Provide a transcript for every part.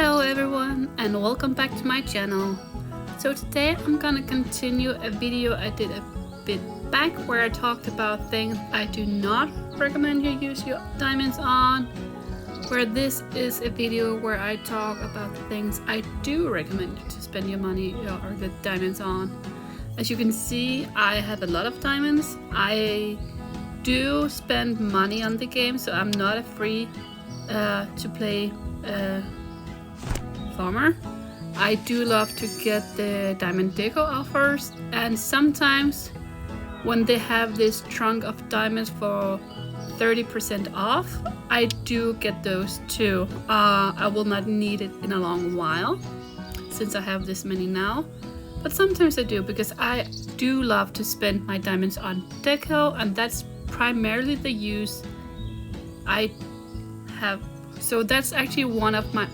Hello everyone and welcome back to my channel. So today I'm gonna continue a video I did a bit back where I talked about things I do not recommend you use your diamonds on, where this is a video where I talk about the things I do recommend you to spend your money or the diamonds on. As you can see, I have a lot of diamonds. I do spend money on the game, so I'm not a free to play farmer. I do love to get the diamond deco offers, and sometimes when they have this trunk of diamonds for 30% off, I do get those too. I will not need it in a long while since I have this many now, but sometimes I do because I do love to spend my diamonds on deco, and that's primarily the use I have. So that's actually one of my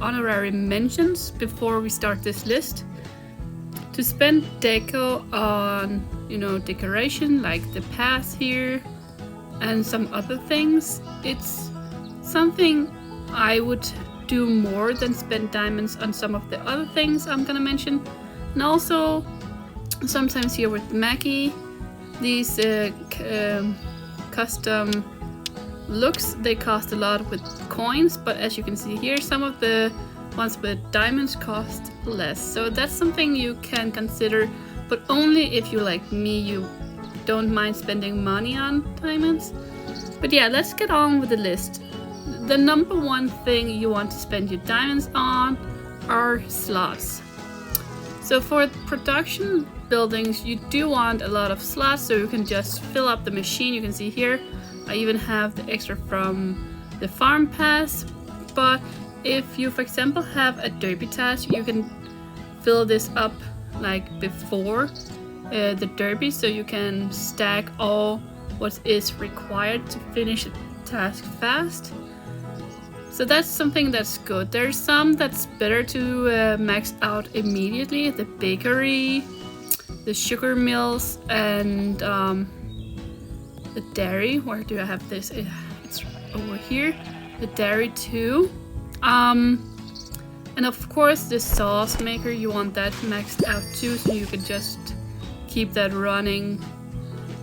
honorary mentions before we start this list. To spend deco on, decoration like the path here and some other things, it's something I would do more than spend diamonds on some of the other things I'm gonna mention. And also sometimes here with Mackie, these custom looks, they cost a lot with coins, but as you can see here, some of the ones with diamonds cost less. So that's something you can consider, but only if you, like me, you don't mind spending money on diamonds. But yeah, let's get on with the list. The number one thing you want to spend your diamonds on are slots. So for production buildings, you do want a lot of slots so you can just fill up the machine. You can see here I even have the extra from the farm pass, but if you, for example, have a derby task, you can fill this up like before the derby, so you can stack all what is required to finish a task fast. So that's something that's good. There's some that's better to max out immediately: the bakery, the sugar mills, and the dairy. Where do I have this? It's over here. The dairy too. And of course the sauce maker, you want that maxed out too, so you can just keep that running.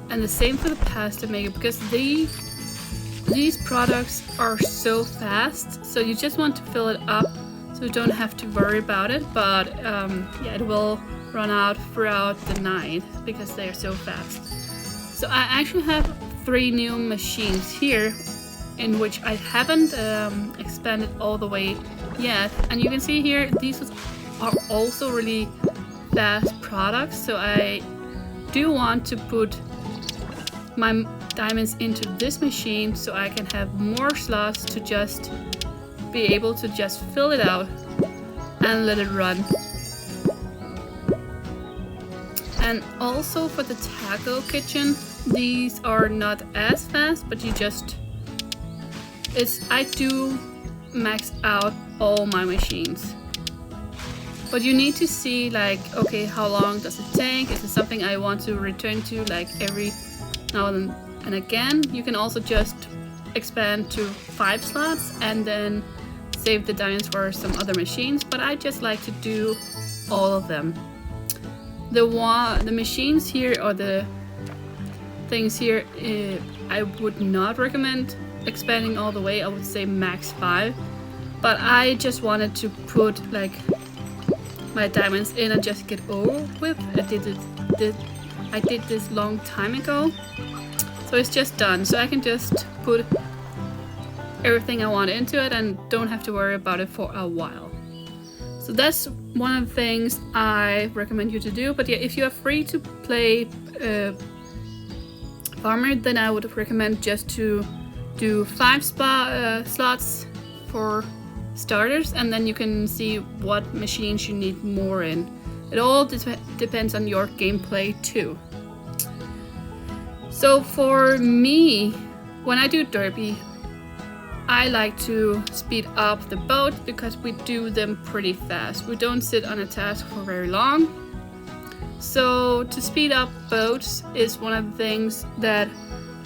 And the same for the pasta maker, because these products are so fast, so you just want to fill it up so you don't have to worry about it. But yeah, it will run out throughout the night because they are so fast. So I actually have 3 new machines here in which I haven't expanded all the way yet, and you can see here these are also really fast products, so I do want to put my diamonds into this machine so I can have more slots to just be able to just fill it out and let it run. And also for the taco kitchen, these are not as fast, but I do max out all my machines. But you need to see, like, okay, how long does it take? Is it something I want to return to like every now and again? You can also just expand to 5 slots and then save the diamonds for some other machines, but I just like to do all of them. The machines here, or the things here, I would not recommend expanding all the way. I would say max 5, but I just wanted to put like my diamonds in and just get over with. I did this long time ago, so it's just done, so I can just put everything I want into it and don't have to worry about it for a while. So that's one of the things I recommend you to do. But yeah, if you are free to play farmer, then I would recommend just to do 5 slots for starters, and then you can see what machines you need more in. It all depends on your gameplay too. So for me, when I do derby, I like to speed up the boat because we do them pretty fast. We don't sit on a task for very long. So to speed up boats is one of the things that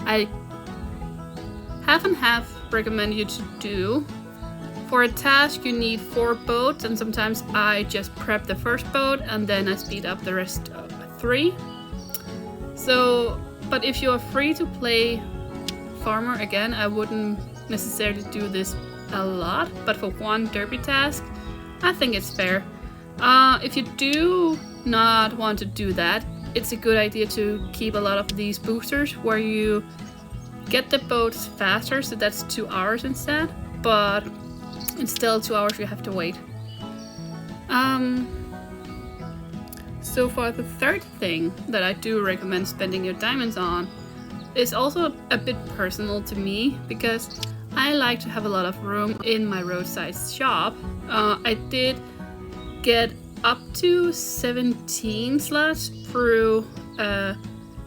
I half and half recommend you to do. For a task you need 4 boats, and sometimes I just prep the first boat and then I speed up the rest of 3. So, but if you are free to play farmer again, I wouldn't necessarily do this a lot, but for one derby task, I think it's fair. If you do not want to do that, it's a good idea to keep a lot of these boosters where you get the boats faster, so that's 2 hours instead, but it's still 2 hours you have to wait. So for the third thing that I do recommend spending your diamonds on is also a bit personal to me, because I like to have a lot of room in my roadside shop. I did get up to 17 slots through the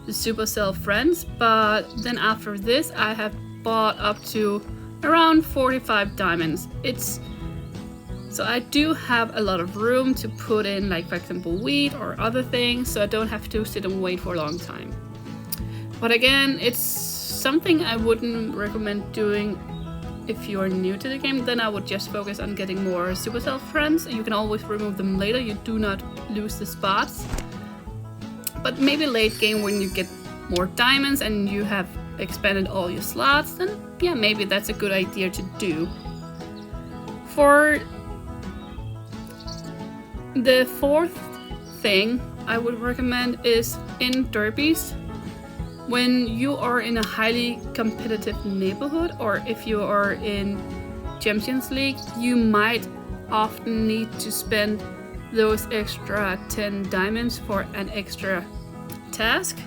Supercell Friends, but then after this I have bought up to around 45 diamonds. So I do have a lot of room to put in, like for example wheat or other things, so I don't have to sit and wait for a long time. But again, it's something I wouldn't recommend doing if you are new to the game. Then I would just focus on getting more Supercell Friends. You can always remove them later, you do not lose the spots. But maybe late game when you get more diamonds and you have expanded all your slots, then yeah, maybe that's a good idea to do. For the fourth thing I would recommend is in derbies, when you are in a highly competitive neighborhood, or if you are in Champions League, you might often need to spend those extra 10 diamonds for an extra task,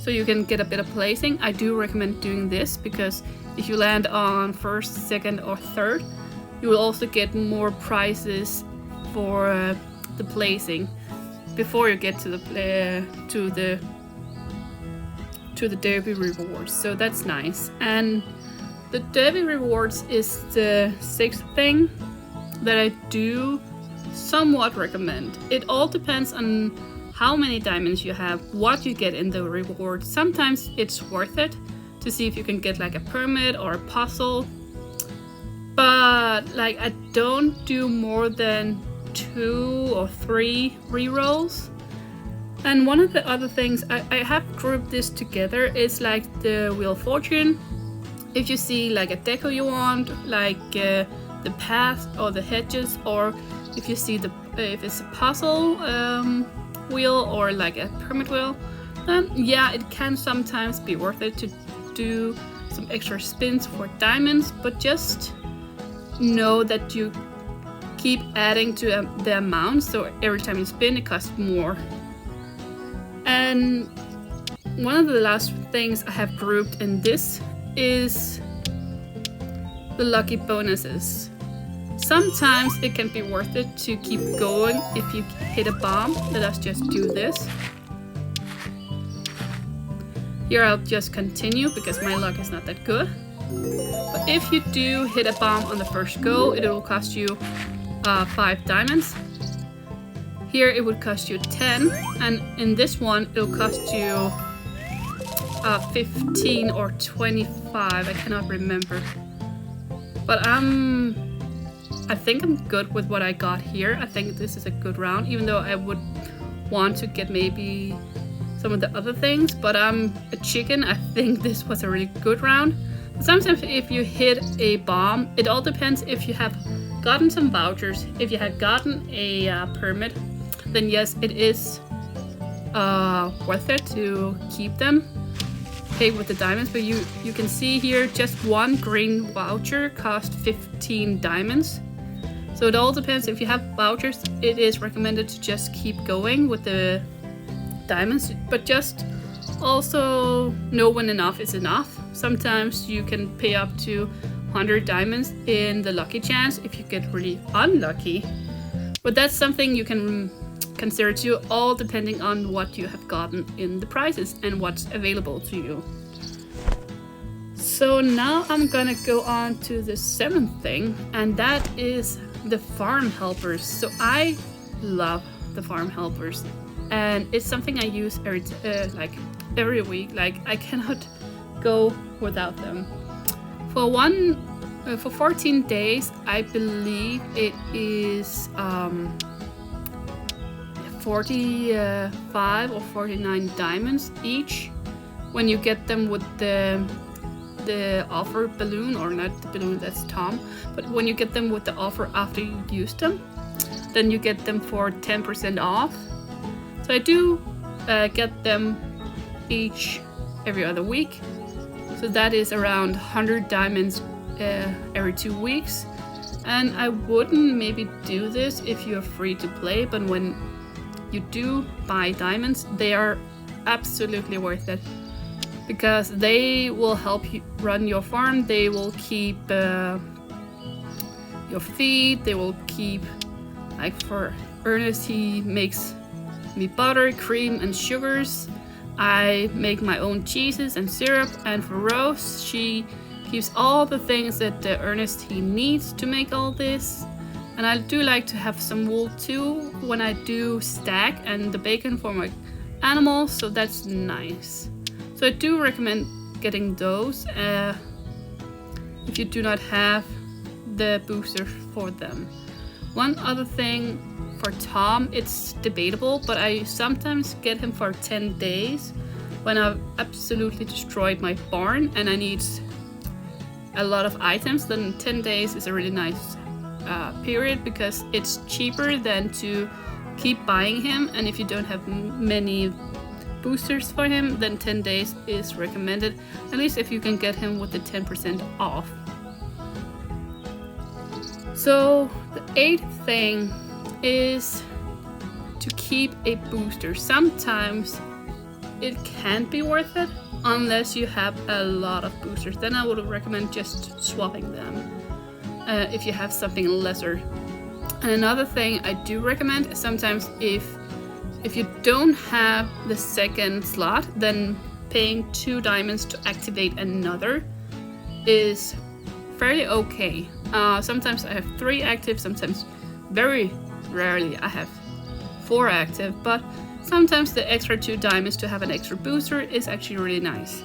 so you can get a better placing. I do recommend doing this because if you land on first, second or third, you will also get more prizes for the placing before you get to the derby rewards, so that's nice. And the derby rewards is the sixth thing that I do somewhat recommend. It all depends on how many diamonds you have, what you get in the reward. Sometimes it's worth it to see if you can get like a permit or a puzzle, but like I don't do more than 2 or 3 rerolls. And one of the other things I have grouped this together is like the Wheel of Fortune. If you see like a deco you want, like the path or the hedges, or if you see if it's a puzzle wheel or like a permit wheel, then yeah, it can sometimes be worth it to do some extra spins for diamonds, but just know that you keep adding to the amount, so every time you spin it costs more. And one of the last things I have grouped in this is the lucky bonuses. Sometimes it can be worth it to keep going if you hit a bomb. Let us just do this. Here I'll just continue because my luck is not that good. But if you do hit a bomb on the first go, it will cost you 5 diamonds. Here it would cost you 10, and in this one it'll cost you 15 or 25, I cannot remember. But I think I'm good with what I got here. I think this is a good round, even though I would want to get maybe some of the other things, but I'm a chicken. I think this was a really good round. But sometimes if you hit a bomb, it all depends if you have gotten some vouchers. If you had gotten a permit, then yes, it is worth it to keep them, pay with the diamonds. But you can see here, just one green voucher cost 15 diamonds. So it all depends. If you have vouchers, it is recommended to just keep going with the diamonds, but just also know when enough is enough. Sometimes you can pay up to 100 diamonds in the lucky chance if you get really unlucky. But that's something you can consider too, all depending on what you have gotten in the prizes and what's available to you. So now I'm gonna go on to the 7th thing, and that is the farm helpers. So I love the farm helpers, and it's something I use every week. Like I cannot go without them. For one, For 14 days, I believe it is 45 or 49 diamonds each when you get them with the offer balloon, or not the balloon, that's Tom, but when you get them with the offer after you use them, then you get them for 10% off. So I do get them each every other week, so that is around 100 diamonds every 2 weeks. And I wouldn't maybe do this if you're free to play, but when you do buy diamonds, they are absolutely worth it, because they will help you run your farm. They will keep your feed, they will keep, like for Ernest, he makes me butter, cream and sugars. I make my own cheeses and syrup, and for Rose, she keeps all the things that Ernest he needs to make all this. And I do like to have some wool too when I do stack and the bacon for my animals, so that's nice. So I do recommend getting those if you do not have the booster for them. One other thing for Tom, it's debatable, but I sometimes get him for 10 days when I've absolutely destroyed my barn and I need a lot of items. Then 10 days is a really nice period, because it's cheaper than to keep buying him, and if you don't have many boosters for him, then 10 days is recommended, at least if you can get him with the 10% off. So the 8th thing is to keep a booster. Sometimes it can't be worth it unless you have a lot of boosters. Then I would recommend just swapping them if you have something lesser. And another thing I do recommend is sometimes if you don't have the second slot, then paying 2 diamonds to activate another is fairly okay. Sometimes I have 3 active, sometimes very rarely I have 4 active, but sometimes the extra 2 diamonds to have an extra booster is actually really nice.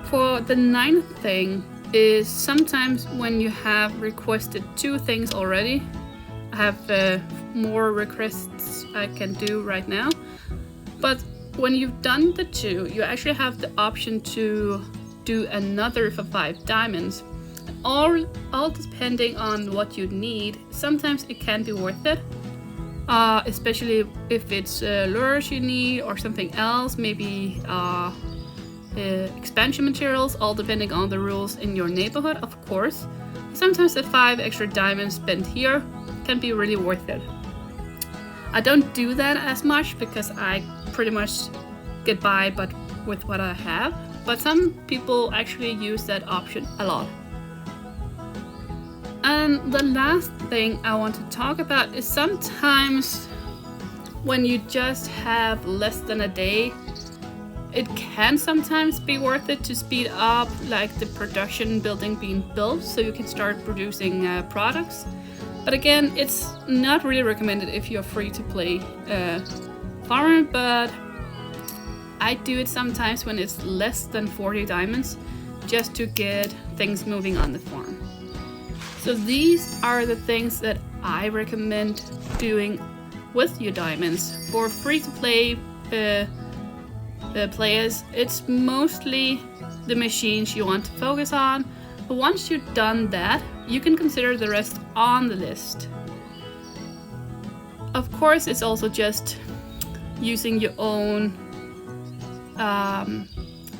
For the 9th thing is sometimes when you have requested 2 things already, I have more requests I can do right now, but when you've done the 2, you actually have the option to do another for 5 diamonds. All depending on what you need. Sometimes it can be worth it, especially if it's lures you need or something else, maybe expansion materials, all depending on the rules in your neighborhood, of course. Sometimes the 5 extra diamonds spent here can be really worth it. I don't do that as much because I pretty much get by but with what I have, but some people actually use that option a lot. And the last thing I want to talk about is sometimes when you just have less than a day, it can sometimes be worth it to speed up like the production building being built so you can start producing products. But again, it's not really recommended if you're free to play farmer, but I do it sometimes when it's less than 40 diamonds just to get things moving on the farm. So these are the things that I recommend doing with your diamonds. For free to play players, it's mostly the machines you want to focus on, but once you've done that, you can consider the rest on the list. Of course, it's also just using your own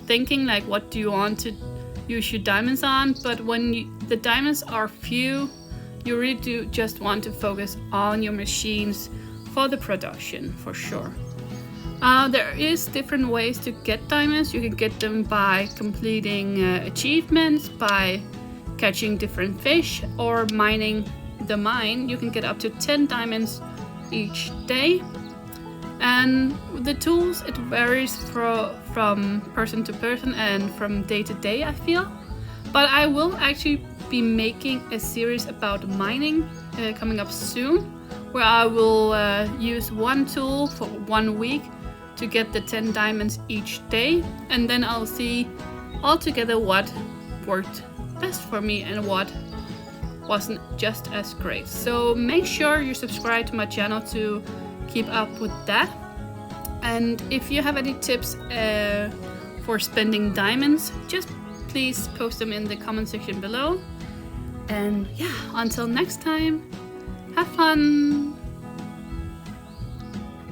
thinking, like what do you want to use your diamonds on, but when the diamonds are few, you really do just want to focus on your machines for the production, for sure. There is different ways to get diamonds. You can get them by completing achievements, by catching different fish, or mining the mine. You can get up to 10 diamonds each day. And the tools, it varies from person to person and from day to day, I feel. But I will actually be making a series about mining coming up soon, where I will use one tool for 1 week to get the 10 diamonds each day, and then I'll see altogether what worked best for me and what wasn't just as great. So make sure you subscribe to my channel to keep up with that. And if you have any tips for spending diamonds, just please post them in the comment section below. And yeah, until next time, have fun!